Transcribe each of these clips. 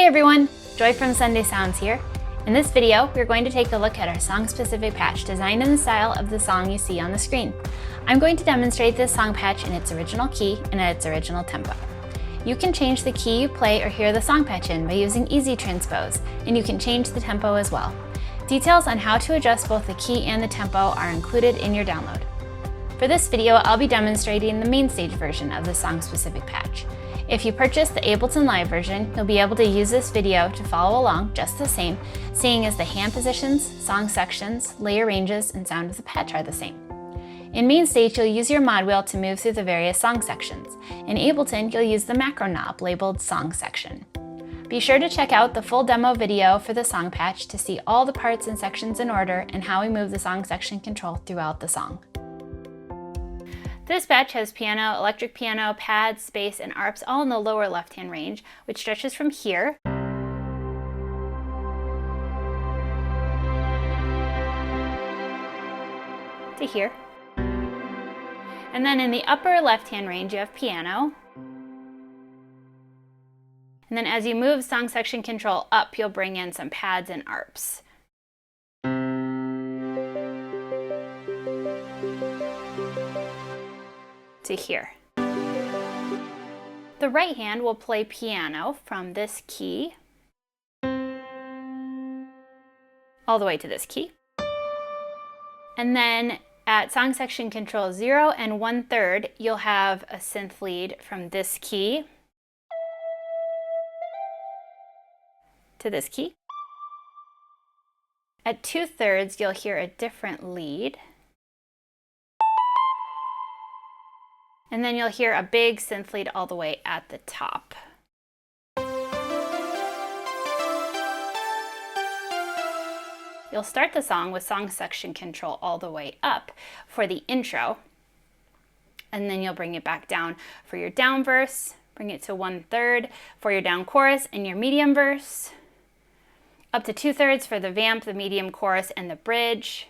everyone, Joy from Sunday Sounds here. In this video, we're going to take a look at our song-specific patch designed in the style of the song you see on the screen. I'm going to demonstrate this song patch in its original key and at its original tempo. You can change the key you play or hear the song patch in by using Easy Transpose, and you can change the tempo as well. Details on how to adjust both the key and the tempo are included in your download. For this video, I'll be demonstrating the MainStage version of the song-specific patch. If you purchase the Ableton Live version, you'll be able to use this video to follow along just the same, seeing as the hand positions, song sections, layer ranges, and sound of the patch are the same. In MainStage, you'll use your mod wheel to move through the various song sections. In Ableton, you'll use the macro knob labeled Song Section. Be sure to check out the full demo video for the song patch to see all the parts and sections in order and how we move the song section control throughout the song. This patch has piano, electric piano, pads, bass, and arps all in the lower left-hand range, which stretches from here to here. And then in the upper left-hand range, you have piano. And then as you move song section control up, you'll bring in some pads and arps. To here. The right hand will play piano from this key all the way to this key. And then at song section control 0 and 1/3, you'll have a synth lead from this key to this key. At 2/3, you'll hear a different lead. And then you'll hear a big synth lead all the way at the top. You'll start the song with song section control all the way up for the intro. And then you'll bring it back down for your down verse, bring it to 1/3 for your down chorus and your medium verse, up to 2/3 for the vamp, the medium chorus, and the bridge.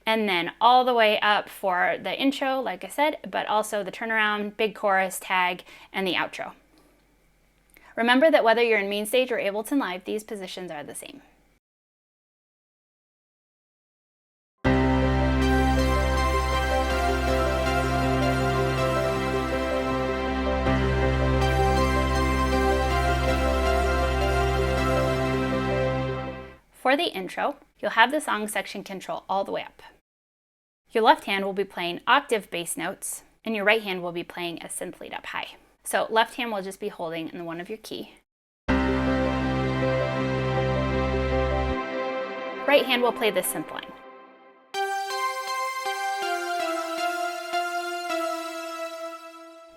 And then all the way up for the intro, like I said, but also the turnaround, big chorus, tag, and the outro. Remember that whether you're in MainStage or Ableton Live, these positions are the same. For the intro, you'll have the song section control all the way up. Your left hand will be playing octave bass notes, and your right hand will be playing a synth lead up high. So left hand will just be holding in one of your key. Right hand will play the synth line.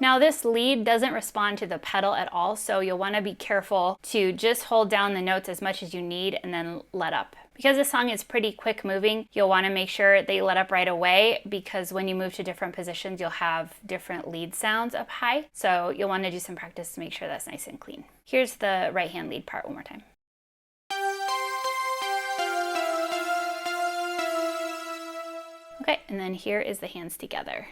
Now this lead doesn't respond to the pedal at all, so you'll want to be careful to just hold down the notes as much as you need and then let up. Because this song is pretty quick moving, you'll want to make sure they let up right away, because when you move to different positions, you'll have different lead sounds up high. So you'll want to do some practice to make sure that's nice and clean. Here's the right hand lead part one more time. Okay, and then here is the hands together.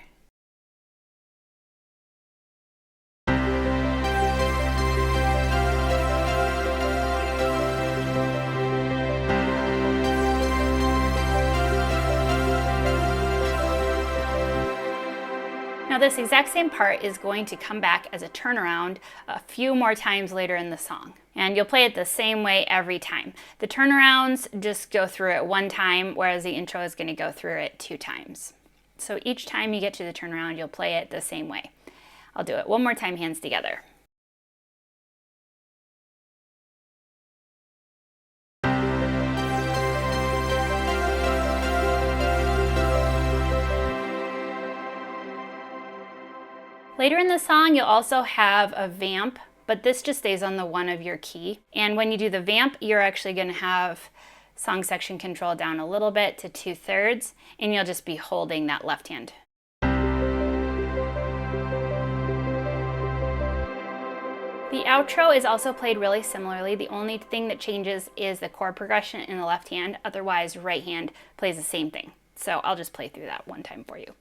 Now this exact same part is going to come back as a turnaround a few more times later in the song. And you'll play it the same way every time. The turnarounds just go through it one time, whereas the intro is going to go through it 2 times. So each time you get to the turnaround, you'll play it the same way. I'll do it one more time, hands together. Later in the song, you'll also have a vamp, but this just stays on the 1 of your key. And when you do the vamp, you're actually going to have song section control down a little bit to 2/3, and you'll just be holding that left hand. The outro is also played really similarly. The only thing that changes is the chord progression in the left hand. Otherwise, right hand plays the same thing. So I'll just play through that one time for you.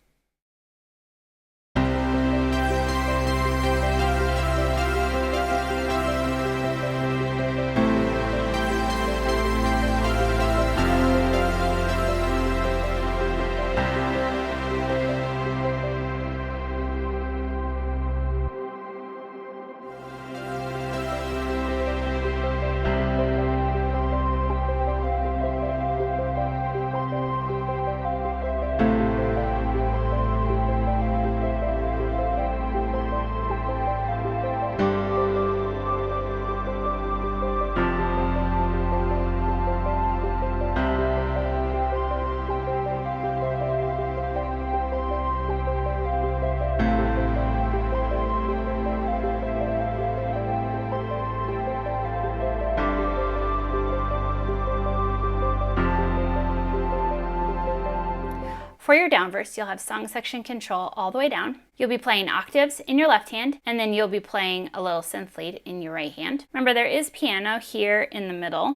For your down verse, you'll have song section control all the way down. You'll be playing octaves in your left hand, and then you'll be playing a little synth lead in your right hand. Remember, there is piano here in the middle.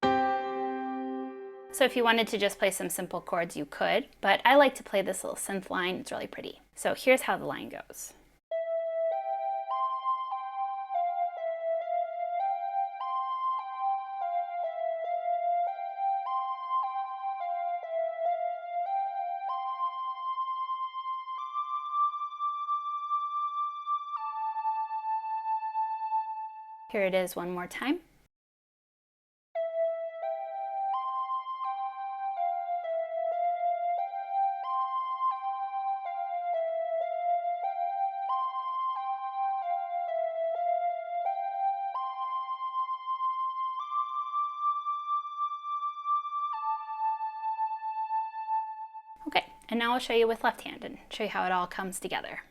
So if you wanted to just play some simple chords, you could, but I like to play this little synth line. It's really pretty. So here's how the line goes. Here it is one more time. Okay, and now I'll show you with left hand and show you how it all comes together.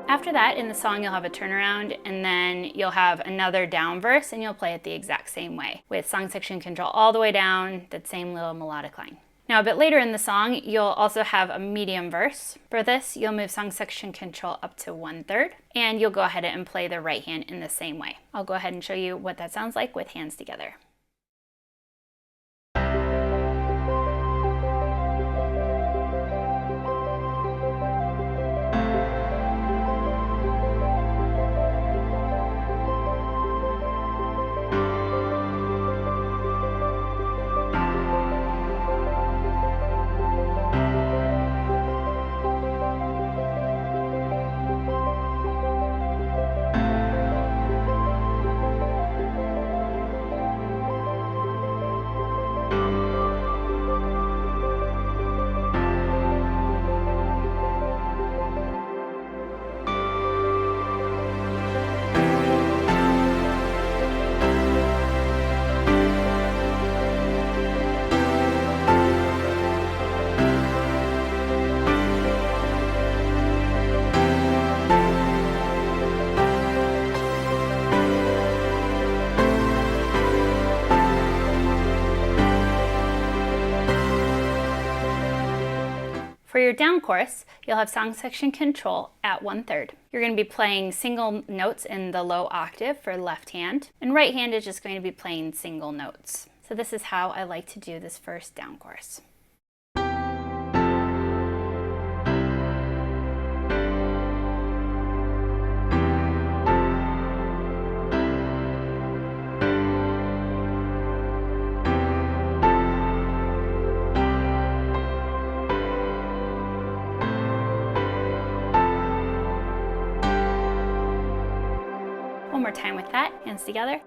After that, in the song, you'll have a turnaround, and then you'll have another down verse, and you'll play it the exact same way, with song section control all the way down, that same little melodic line. Now, a bit later in the song, you'll also have a medium verse. For this, you'll move song section control up to 1/3, and you'll go ahead and play the right hand in the same way. I'll go ahead and show you what that sounds like with hands together. For your down chorus, you'll have song section control at 1/3. You're going to be playing single notes in the low octave for left hand, and right hand is just going to be playing single notes. So this is how I like to do this first down chorus. One more time with that, hands together.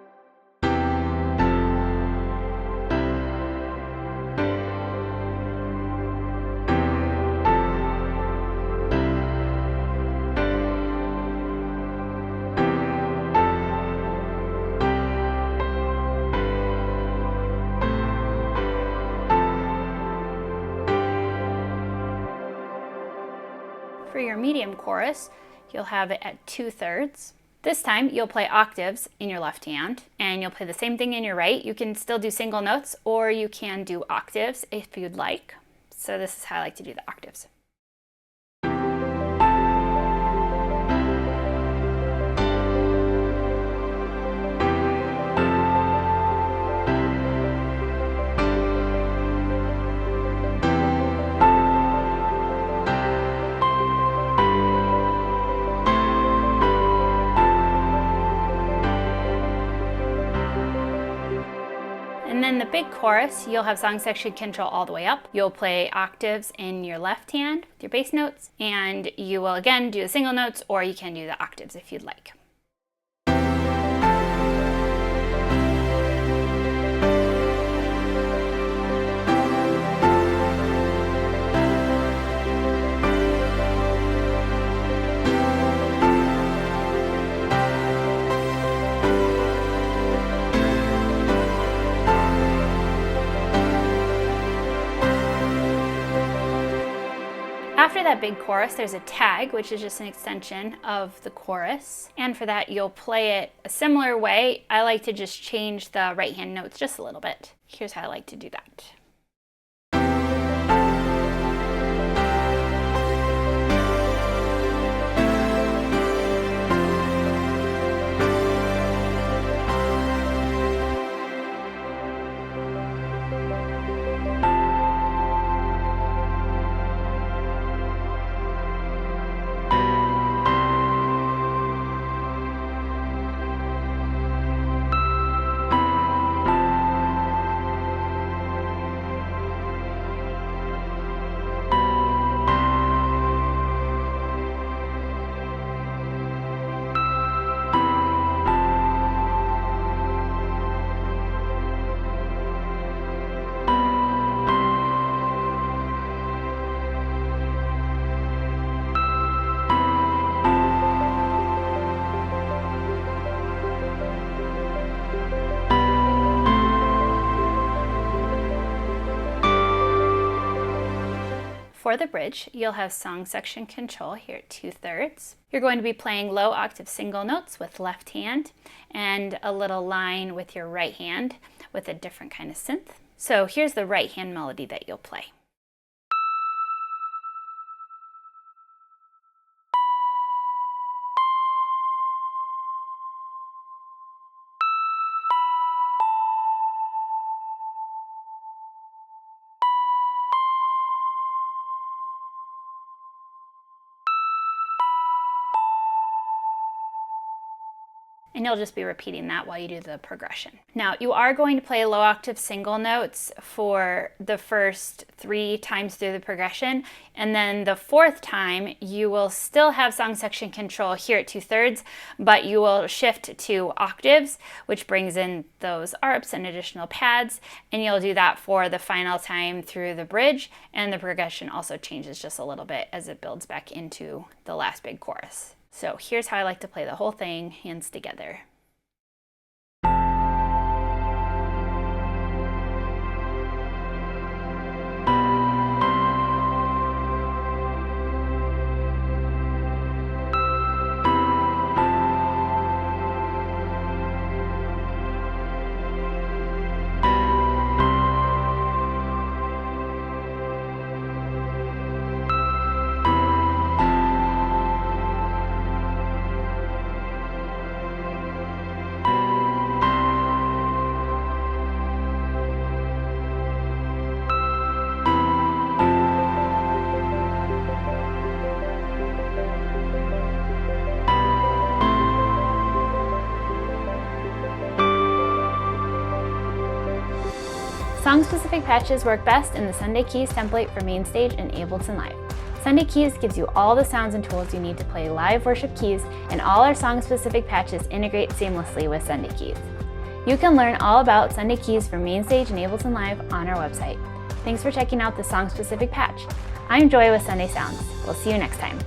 For your medium chorus, you'll have it at 2/3. This time you'll play octaves in your left hand, and you'll play the same thing in your right. You can still do single notes, or you can do octaves if you'd like. So this is how I like to do the octaves. And then the big chorus, you'll have song section control all the way up. You'll play octaves in your left hand with your bass notes, and you will again do the single notes, or you can do the octaves if you'd like. that big chorus, there's a tag, which is just an extension of the chorus. And for that, you'll play it a similar way. I like to just change the right hand notes just a little bit. Here's how I like to do that. For the bridge, you'll have song section control here at 2/3. You're going to be playing low octave single notes with left hand and a little line with your right hand with a different kind of synth. So here's the right hand melody that you'll play. And you'll just be repeating that while you do the progression. Now, you are going to play low octave single notes for the first 3 times through the progression, and then the 4th time you will still have song section control here at 2/3, but you will shift to octaves, which brings in those arps and additional pads, and you'll do that for the final time through the bridge, and the progression also changes just a little bit as it builds back into the last big chorus. So here's how I like to play the whole thing, hands together. Song-specific patches work best in the Sunday Keys template for MainStage and Ableton Live. Sunday Keys gives you all the sounds and tools you need to play live worship keys, and all our song-specific patches integrate seamlessly with Sunday Keys. You can learn all about Sunday Keys for MainStage and Ableton Live on our website. Thanks for checking out the song-specific patch. I'm Joy with Sunday Sounds. We'll see you next time.